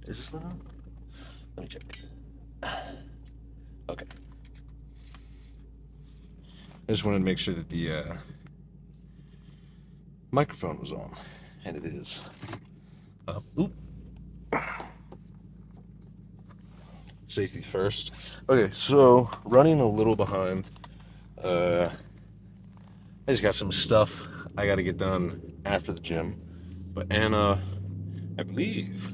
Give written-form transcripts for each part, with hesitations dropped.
Is this not on? Let me check. Okay. I just wanted to make sure that the microphone was on, and it is. Oop. Safety first. Okay, so running a little behind. I just got some stuff I got to get done after the gym, but Anna, I believe,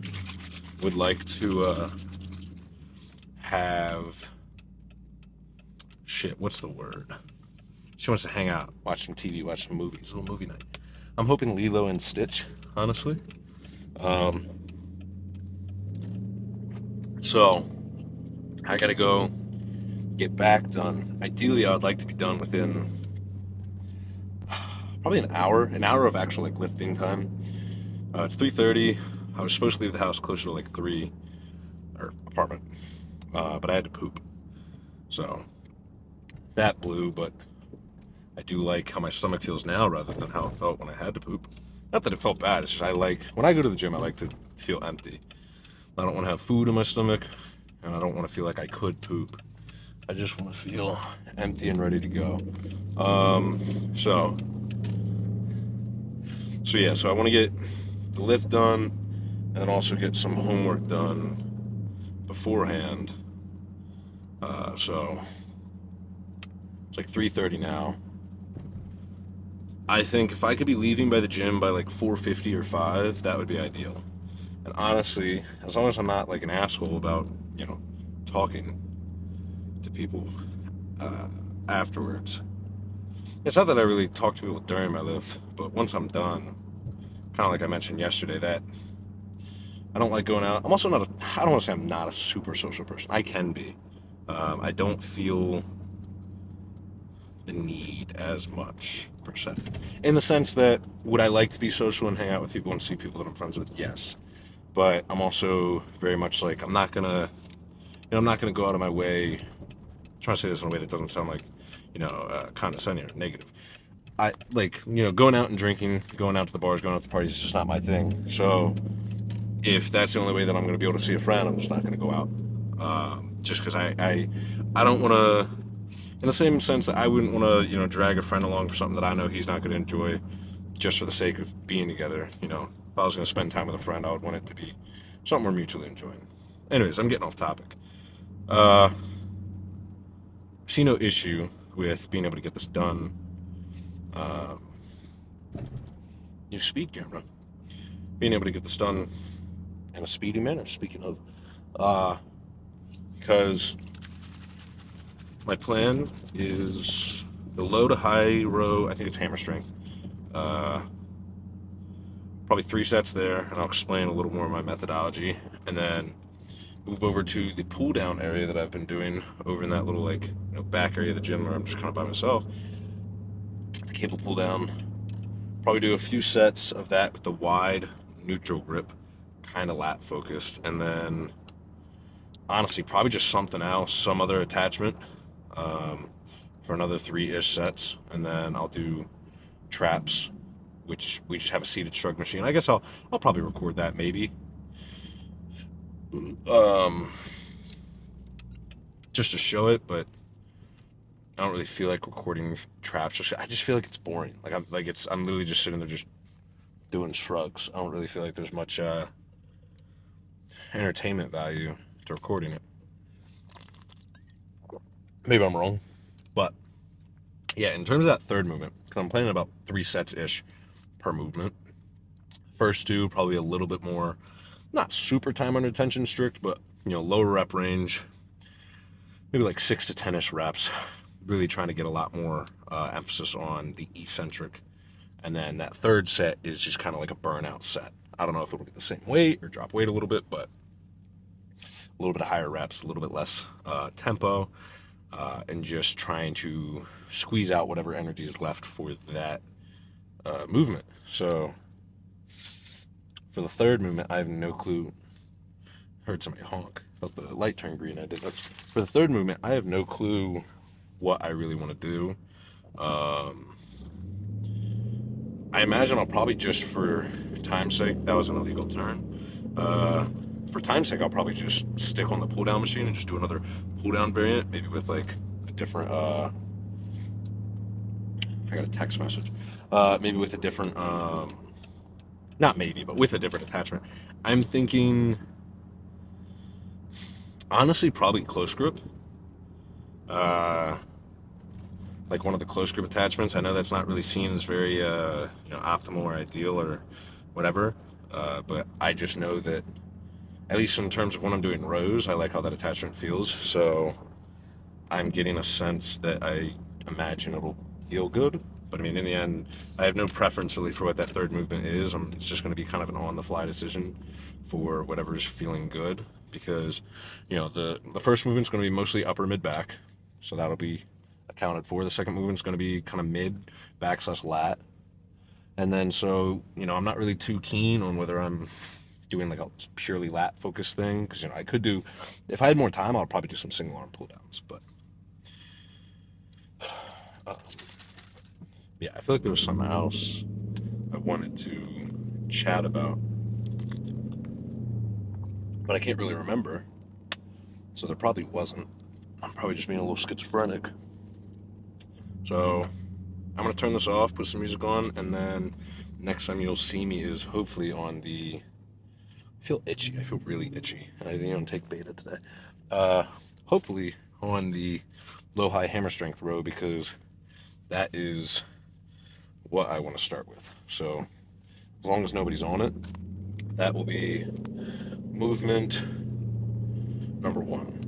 would like to have shit. What's the word? She wants to hang out, watch some TV, watch some movies, a little movie night. I'm hoping Lilo and Stitch, honestly. So I gotta go get back done. Ideally, I would like to be done within probably an hour of actual like lifting time. It's 3:30. I was supposed to leave the house closer to like 3, or apartment, but I had to poop. So that blew, but I do like how my stomach feels now rather than how it felt when I had to poop. Not that it felt bad, it's just I like, when I go to the gym, I like to feel empty. I don't want to have food in my stomach, and I don't want to feel like I could poop. I just want to feel empty and ready to go. So yeah, so I want to get the lift done, and then also get some homework done beforehand. So it's like 3:30 now. I think if I could be leaving by the gym by like 4:50 or 5, that would be ideal. And honestly, as long as I'm not like an asshole about, talking to people afterwards. It's not that I really talk to people during my lift, but once I'm done, kind of like I mentioned yesterday, that I don't like going out. I'm also not I don't want to say I'm not a super social person. I can be. I don't feel the need as much, per se. In the sense that, would I like to be social and hang out with people and see people that I'm friends with? Yes. But I'm also very much like, I'm not gonna go out of my way. I'm trying to say this in a way that doesn't sound like, condescending or negative. I like, going out and drinking, going out to the bars, going out to the parties is just not my thing. So if that's the only way that I'm going to be able to see a friend, I'm just not going to go out. Just because I don't want to, in the same sense that I wouldn't want to, drag a friend along for something that I know he's not going to enjoy just for the sake of being together. If I was going to spend time with a friend, I would want it to be something we're mutually enjoying. Anyways, I'm getting off topic. I see no issue with being able to get this done. New speed camera. Being able to get this done in a speedy manner, speaking of. Because my plan is the low to high row, I think it's hammer strength. Probably 3 sets there, and I'll explain a little more of my methodology. And then move over to the pull down area that I've been doing over in that little back area of the gym where I'm just kind of by myself. The cable pull down. Probably do a few sets of that with the wide neutral grip, kind of lat focused, and then honestly probably just something else, some other attachment, for another 3-ish sets, and then I'll do traps, which we just have a seated shrug machine. I guess I'll probably record that maybe. Just to show it, but I don't really feel like recording traps. I just feel like it's boring. I'm literally just sitting there just doing shrugs. I don't really feel like there's much entertainment value to recording it. Maybe I'm wrong, but yeah, in terms of that third movement, because I'm planning about 3 sets ish per movement. First 2 probably a little bit more, not super time under tension strict, but lower rep range, maybe like 6 to 10ish reps. Really trying to get a lot more emphasis on the eccentric, and then that third set is just kind of like a burnout set. I don't know if it'll be the same weight or drop weight a little bit, but a little bit of higher reps, a little bit less tempo, and just trying to squeeze out whatever energy is left for that movement. So for the third movement, I have no clue. Heard somebody honk. Thought the light turned green. I did. For the third movement, I have no clue what I really want to do. I imagine I'll probably, just for time's sake, that was an illegal turn. for time's sake, I'll probably just stick on the pull down machine and just do another pull down variant, maybe with like a different. I got a text message. Maybe with a different. Not maybe, but with a different attachment. I'm thinking. Honestly, probably close grip. Like one of the close grip attachments. I know that's not really seen as very optimal or ideal or whatever, but I just know that at least in terms of when I'm doing rows, I like how that attachment feels. So I'm getting a sense that I imagine it'll feel good. But I mean, in the end, I have no preference really for what that third movement is. It's just going to be kind of an on-the-fly decision for whatever's feeling good, because the first movement's going to be mostly upper mid back, so that'll be accounted for. The second movement's going to be kind of mid back / lat, and then so I'm not really too keen on whether I'm doing like a purely lat focused thing, because I could do, if I had more time, I'll probably do some single arm pull downs, but yeah, I feel like there was something else I wanted to chat about, but I can't really remember. So there probably wasn't. I'm probably just being a little schizophrenic. So I'm gonna turn this off, put some music on, and then next time you'll see me is hopefully on the. I feel itchy. I feel really itchy. I didn't even take beta today. Hopefully on the low-high hammer strength row, because that is what I want to start with. So as long as nobody's on it, that will be movement number 1.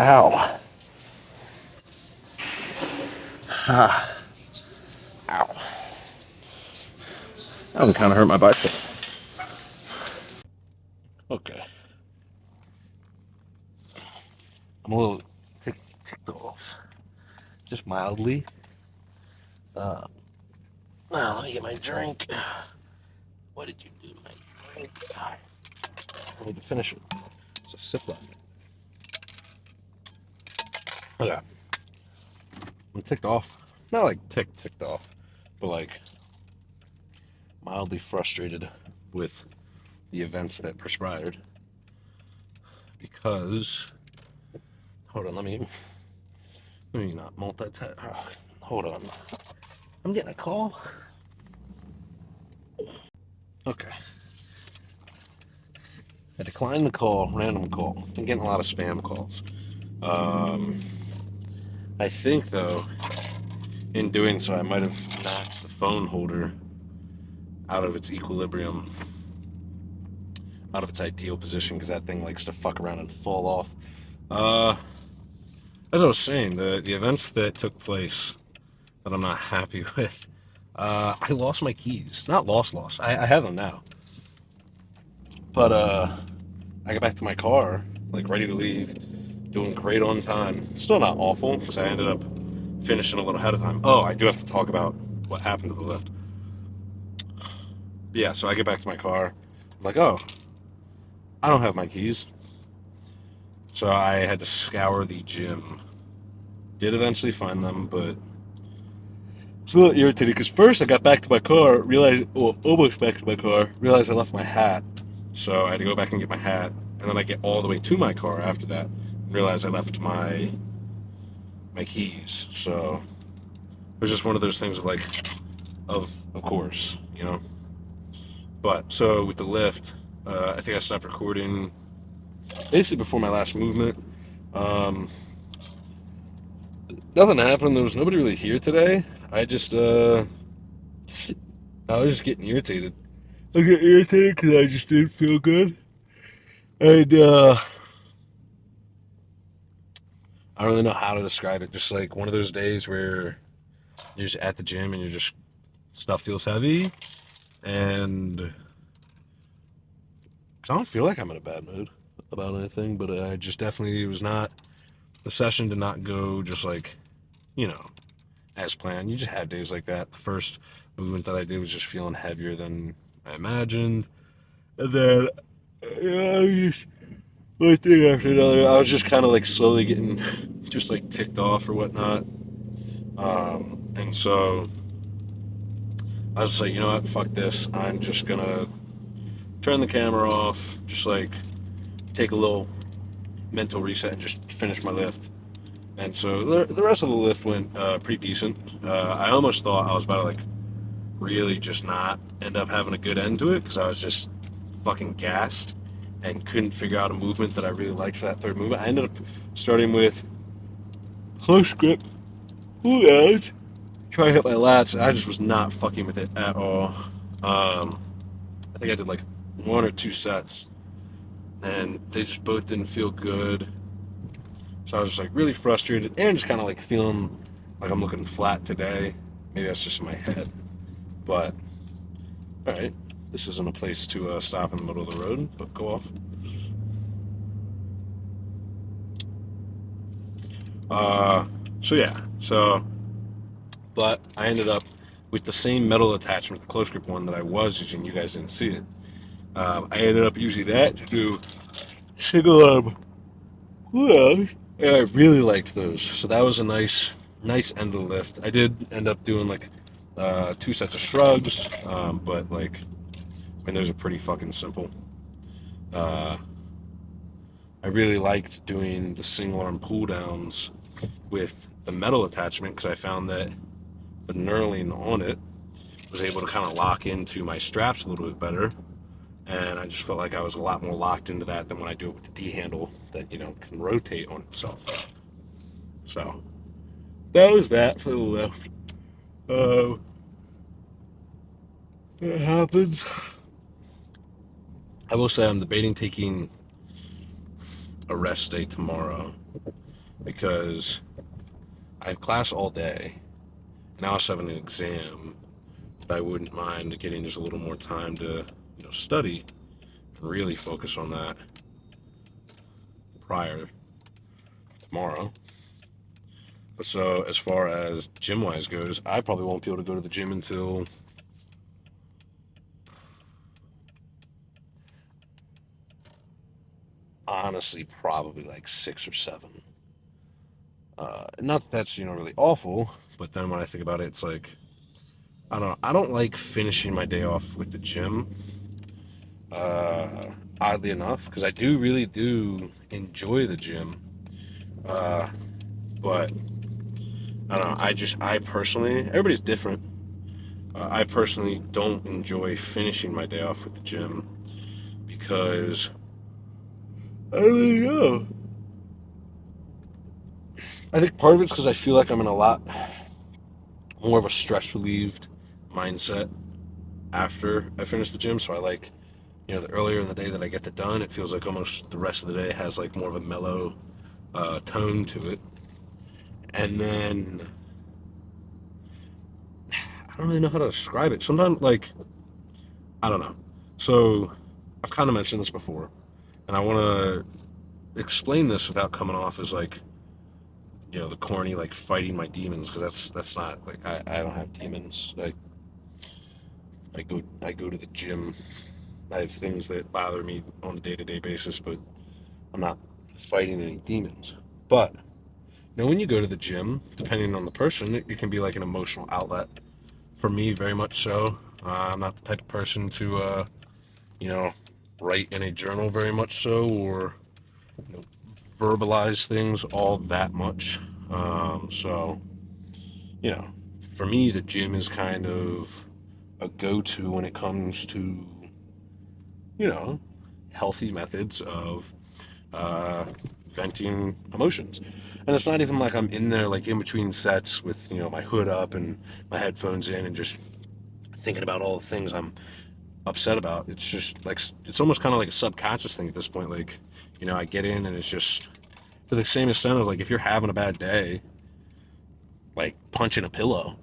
Ow. Ow. That one kind of hurt my bicep. Okay. I'm a little ticked off. Just mildly. Now, let me get my drink. What did you do to my drink? I need to finish it. It's a sip left. Okay. I'm ticked off. Not like ticked off, but like mildly frustrated with the events that perspired. Because, hold on, let me not multitask. Hold on. I'm getting a call. Okay. I declined the call, random call. I'm getting a lot of spam calls. I think, though, in doing so, I might have knocked the phone holder out of its equilibrium, out of its ideal position, because that thing likes to fuck around and fall off. As I was saying, the events that took place that I'm not happy with, I lost my keys. Not lost. I have them now. But I got back to my car, like ready to leave, doing great on time. Still not awful, because I ended up finishing a little ahead of time. Oh, I do have to talk about what happened to the lift. Yeah, so I get back to my car. I'm like, oh, I don't have my keys. So I had to scour the gym. Did eventually find them, but it's a little irritating because first I got back to my car, almost back to my car, realized I left my hat. So I had to go back and get my hat, and then I get all the way to my car after that, and realize I left my keys. So it was just one of those things of like, of course, you know. But so with the lift, I think I stopped recording basically before my last movement. Nothing happened. There was nobody really here today. I was just getting irritated. I get irritated because I just didn't feel good. And, I don't really know how to describe it. Just like one of those days where you're just at the gym and stuff feels heavy. And, cause I don't feel like I'm in a bad mood about anything, but I just definitely, the session did not go just like, as planned. You just have days like that. The first movement that I did was just feeling heavier than I imagined. And then, one thing after another, I was just kind of like slowly getting just like ticked off or whatnot. And so I was just like, you know what, fuck this. I'm just gonna turn the camera off, just like take a little mental reset and just finish my lift. And so the rest of the lift went pretty decent. I almost thought I was about to like really just not end up having a good end to it because I was just fucking gassed and couldn't figure out a movement that I really liked for that third movement. I ended up starting with close grip, pull out, try to hit my lats. I just was not fucking with it at all. I think I did like 1 or 2 sets, and they just both didn't feel good. So I was just like really frustrated and just kind of like feeling like I'm looking flat today. Maybe that's just in my head. But, alright, this isn't a place to stop in the middle of the road, but go off. But I ended up with the same metal attachment, the close grip one that I was using. You guys didn't see it. I ended up using that to do single arm pull-ups, and I really liked those. So that was a nice end of the lift. I did end up doing like 2 sets of shrugs, but like, I mean, those are pretty fucking simple. I really liked doing the single arm pull downs with the metal attachment because I found that the knurling on it was able to kind of lock into my straps a little bit better. And I just felt like I was a lot more locked into that than when I do it with the D handle that, can rotate on itself. So that was that for the left. It happens. I will say I'm debating taking a rest day tomorrow because I have class all day and I also have an exam that I wouldn't mind getting just a little more time to, study and really focus on that prior tomorrow. But so as far as gym wise goes, I probably won't be able to go to the gym until honestly probably like 6 or 7. Not that that's really awful, but then when I think about it, it's like I don't know. I don't like finishing my day off with the gym. Oddly enough, because I really do enjoy the gym. But I don't know. I personally, everybody's different. I personally don't enjoy finishing my day off with the gym because I don't know. I think part of it's because I feel like I'm in a lot more of a stress relieved mindset after I finish the gym. So I like, the earlier in the day that I get that done, it feels like almost the rest of the day has like more of a mellow tone to it. And then I don't really know how to describe it. Sometimes, like, I don't know. So I've kind of mentioned this before, and I want to explain this without coming off as like, the corny like fighting my demons because that's not like I don't have demons. I go to the gym. I have things that bother me on a day-to-day basis, but I'm not fighting any demons. But when you go to the gym, depending on the person, it can be like an emotional outlet. For me, very much so. I'm not the type of person to, you know, write in a journal very much so, or verbalize things all that much. So, you know, for me, the gym is kind of a go-to when it comes to, you know, healthy methods of venting emotions. And it's not even like I'm in there like in between sets with, my hood up and my headphones in and just thinking about all the things I'm upset about. It's just like, it's almost kind of like a subconscious thing at this point. Like, I get in and it's just to the same extent of like, if you're having a bad day, like punching a pillow,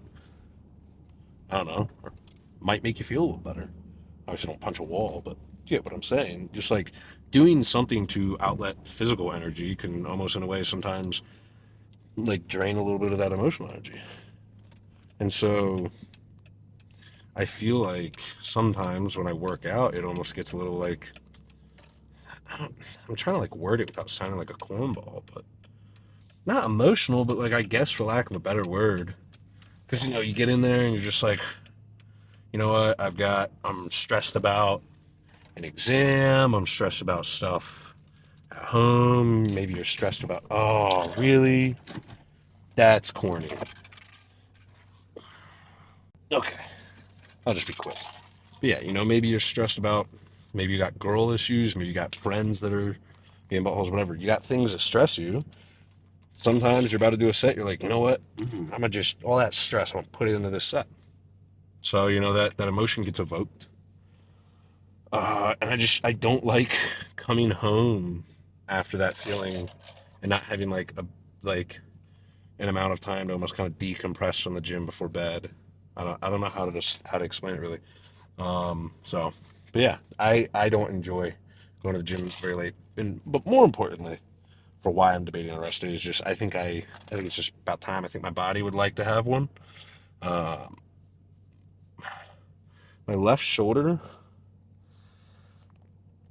I don't know, might make you feel a little better. Obviously, don't punch a wall, but you get what I'm saying. Just like doing something to outlet physical energy can almost, in a way, sometimes like drain a little bit of that emotional energy. And so I feel like sometimes when I work out, it almost gets a little like I'm trying to like word it without sounding like a cornball, but not emotional, but like I guess for lack of a better word, because you get in there and you're just like, you know what, I'm stressed about an exam, I'm stressed about stuff at home, maybe you're stressed about, oh, really? That's corny. Okay, I'll just be quick. But yeah, maybe you're stressed about, maybe you got girl issues, maybe you got friends that are being buttholes, whatever. You got things that stress you. Sometimes you're about to do a set, you're like, you know what? I'm gonna just, all that stress, I'm gonna put it into this set. So, that emotion gets evoked. And I don't like coming home after that feeling and not having like an amount of time to almost kind of decompress from the gym before bed. I don't know how to explain it really. So, but yeah, I don't enjoy going to the gym very late. But more importantly, for why I'm debating a rest day is just I think it's just about time. I think my body would like to have one. Uh, my left shoulder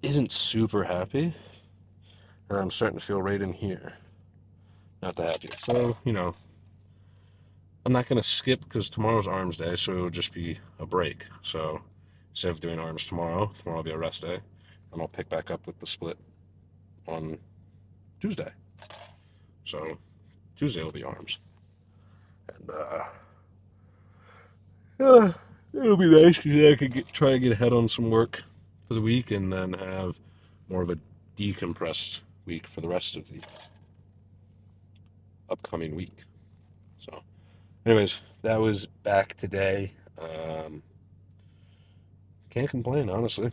isn't super happy, and I'm starting to feel right in here not that happy. So I'm not gonna skip because tomorrow's arms day, so it'll just be a break. So instead of doing arms tomorrow will be a rest day, and I'll pick back up with the split on Tuesday. So Tuesday will be arms. And it'll be nice because I could try to get ahead on some work for the week and then have more of a decompressed week for the rest of the upcoming week. So, anyways, that was back today. Can't complain, honestly.